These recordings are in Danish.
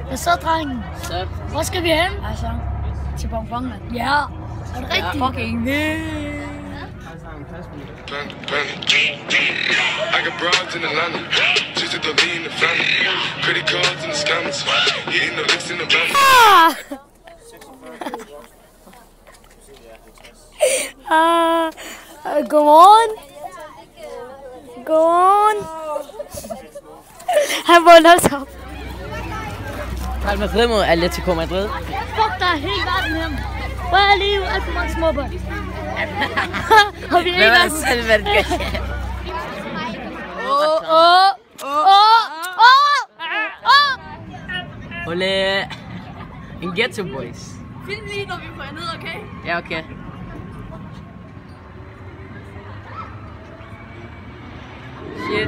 Hvad så, drengen? Så. Hvor skal vi hen? Altså, til Bonbonland. Ja, er det rigtigt? Ja, fucking vildt. I got broads in Atlanta, just to the lean the family, credit cards in the scammers, hitting the licks in the van. Godmorgen. Godmorgen. Han vågner os op. Real Madrid mod Atletico Madrid. Fuck dig hele verden her. Hvor er livet? Alt for mange små børn. Og vi er ikke engang... Selv hvad det gør. Ole. En Ghetto Boys. Film lige, når vi får ned, okay? Ja, okay. Shit.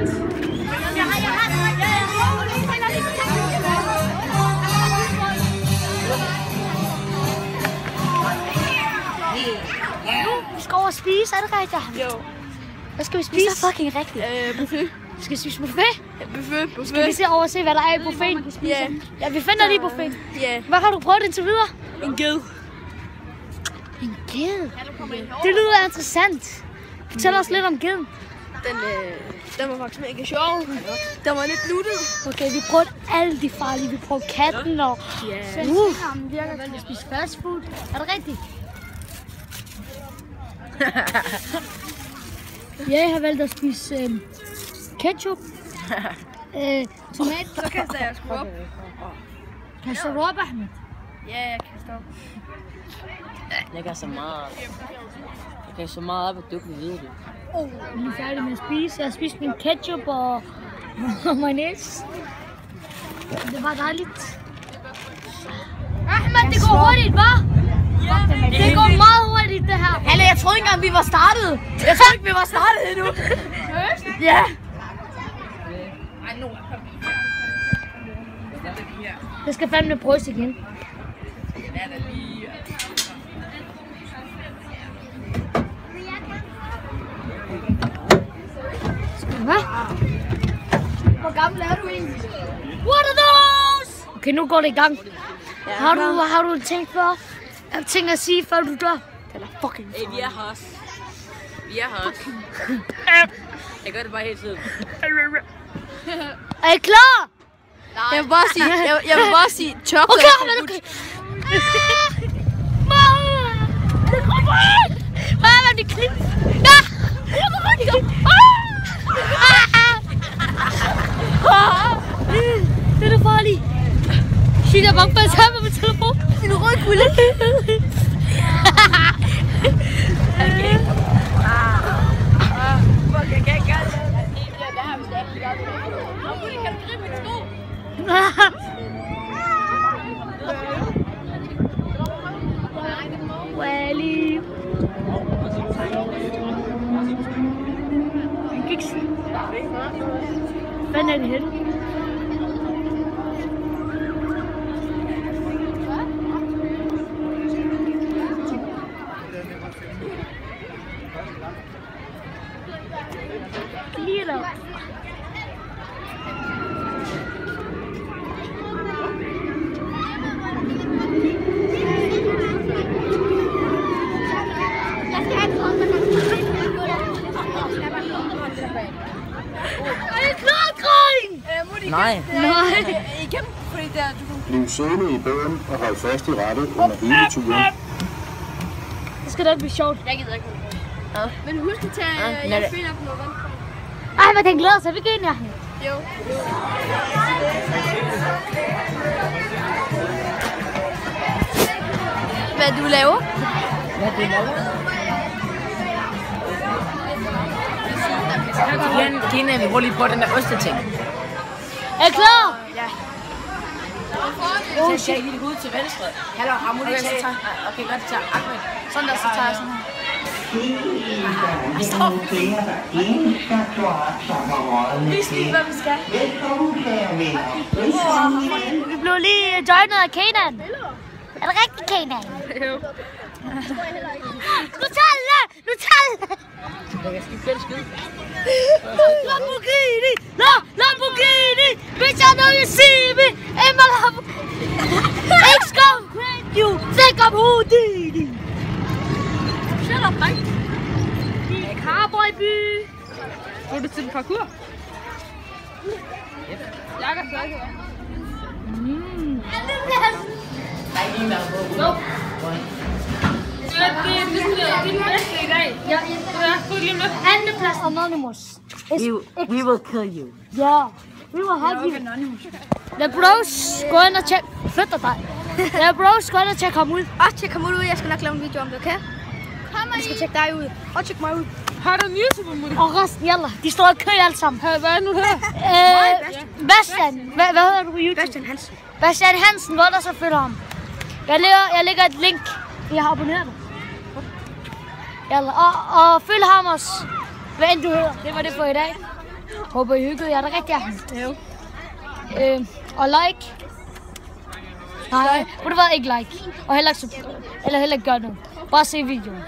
Vi skal over og spise, er det rigtigt? Jo. Hvad skal vi spise? Det er fucking rigtigt. Buffet. Skal vi spise buffet? Buffet. Skal vi se over og se, hvad der er i buffeten? Ja. Ja, vi finder lige buffeten. Ja. Hvad har du prøvet indtil videre? En ged. En ged? Det lyder interessant. Fortæl os lidt om geden. Den var faktisk mega sjov. Den var lidt nuttet. Okay, vi prøvede alle de farlige. Vi prøvede katten og... Ja. virker til at spise fast food. Er det rigtigt? Jeg har valgt at spise ketchup. Tomat. Så kaster jeg sgu op. Kaster du op, Ahmed? Ja, jeg kaster op. Jeg kan så meget. Jeg kan så meget op, at du ikke vil vide det. Jeg er færdig med at spise. Jeg har spist min ketchup og mayonnaise. Det var dejligt. Ahmed, det går hurtigt, hva'? Ja, det går meget hurtigt, det her. Alle, jeg troede ikke engang, vi var startet. Jeg troede ikke, vi var startet endnu. Ja. Det skal fandme prøves igen. Hvad? Hvor gammel er du egentlig? What are those? Okay, nu går det i gang. Ja, har du tænkt før? Ting at sige, før du dør? Eller fucking Hey, vi er her også. Vi er her også. Jeg gør det bare hele tiden. Er I klar? Nej. Jeg vil bare sige chokolade. Okay, Ahmed, okay. Det kommer ind! Hvad er det klip? Det er farligt. Shit, jeg er bange for at tage mig med telefon. En rød kulde. Okay. Jeg kan ikke gøre det. Det har vi slet ikke gjort. Kan du gribe min sko? Wally. En kiks. Hvad er det her? Lige der. Nej. Igen, fordi der du... Bliv siddende i båden og hold fast i rattet under hele turen. Det skal da ikke blive sjovt. Jeg gider ikke holde på. Men husk at tage jeres ben op på noget vand. Ej, men den glæder sig. Vi kan ind, ja. Jo. Hvad du laver? Kina, vi prøver lige på den der osteting. Er I klar? Ja. Så skal jeg lige ud til venstre. Hallo, har må lige tage? Okay, godt, tager Ahmed. Sådan der, så tager jeg sådan her. Vis lige, hvad vi skal. Velkommen, kære venner. Vi blev lige joinet af Kanan. Er det rigtigt, Kanan? Jo. Nu tager det! Nu tager det! Jeg skal selv skyde. Lamborghini! Lamborghini! Bitch, I know you see me! Emma Lamborghini! parkour. Jeg kan fløjte. Der er ikke lige været på. Det er den bedste i dag. Ja, Få lige med. Andenplads Anonymous. We will kill you. Ja, we will have you. The Bros, gå ind og tjek. Flytter dig. The Bros, gå ind og tjek ham ud. Også tjek ham ud. Jeg skal nok lave en video om det, okay? Jeg skal tjekke dig ud. Og tjek mig ud. Har du en YouTube-mutter? Og resten, jalla. De står i kø alle sammen. Hvad er nu her? Bastian. Hvad hedder du på YouTube? Bastian Hansen. Bastian Hansen, hvor der så følger ham. Jeg lægger et link. Jeg har abonneret dig. Jalla. Og følg ham også. Hvad end du hedder. Det var det for i dag. Håber I hyggede jer. Det er rigtig ærligt. Og like. Nej, ved du hvad? Ikke like. Og heller ikke gør noget. Bare se videoen.